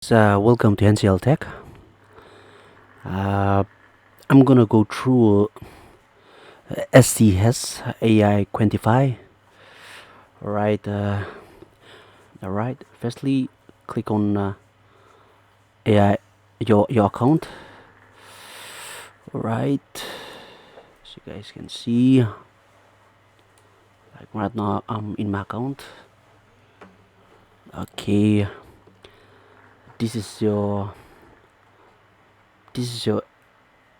guys, welcome to NCL TECH. I'm gonna go through SCS AI Quantify. Alright. Firstly, click on AI your account. Alright, so you guys can see, like right now I'm in my account. Okay, this is your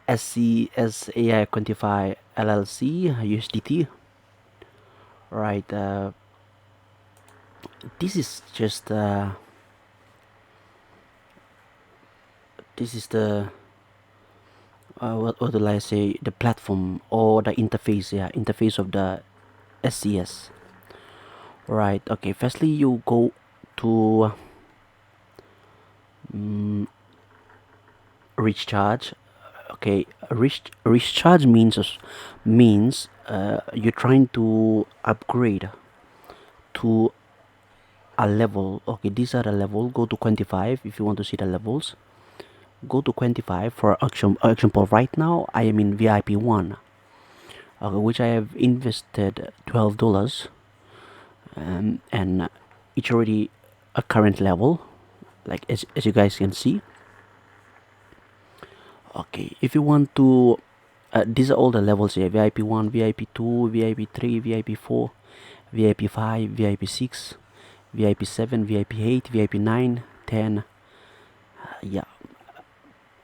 SCS AI Quantify LLC USDT. Right, this is just this is the what do I say, the platform or the interface of the SCS. Right, okay, firstly you go to recharge. Okay, recharge means you're trying to upgrade to a level. Okay, these are the level. Go to quantify if you want to see the levels. Go to quantify. For example, right now I am in VIP 1, which I have invested $12, and it's already a current level, like as you guys can see. Okay, if you want to these are all the levels here: VIP 1, VIP 2, VIP 3, VIP 4, VIP 5, VIP 6, VIP 7, VIP 8, VIP 9, 10. Yeah,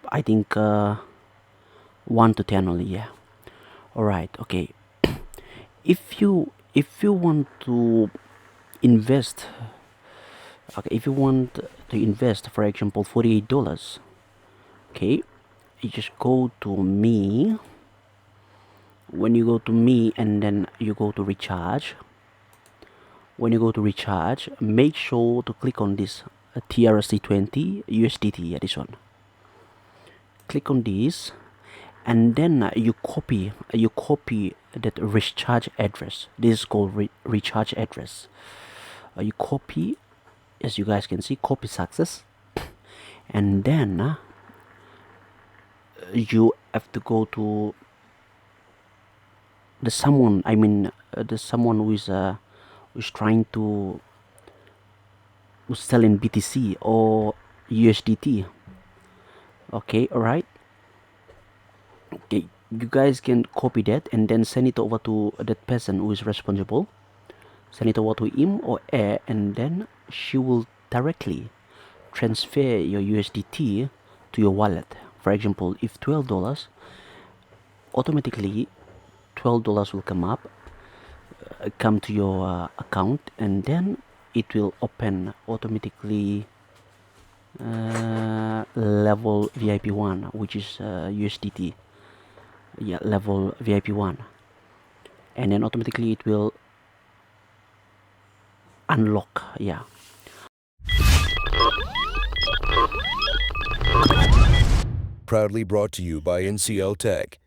I think 1 to 10 only. Yeah. Alright, okay. if you want to invest, okay, if you want to invest, for example, $48, okay, you just go to me. When you go to me and then you go to recharge, when you go to recharge, make sure to click on this TRC20 USDT. Yeah, this one. Click on this, and then you copy that recharge address. This is called recharge address. You copy, as you guys can see, copy success, and then you have to go to the someone. I mean, the someone who's trying to sell in BTC or USDT. Okay, alright. Okay, you guys can copy that and then send it over to that person who is responsible. Send it over to him or her, and then she will directly transfer your USDT to your wallet. For example, if $12, automatically $12 will come to your account, and then it will open automatically level VIP 1, which is USDT. Yeah, level VIP 1, and then automatically it will unlock. Yeah. Proudly brought to you by NCL TECH.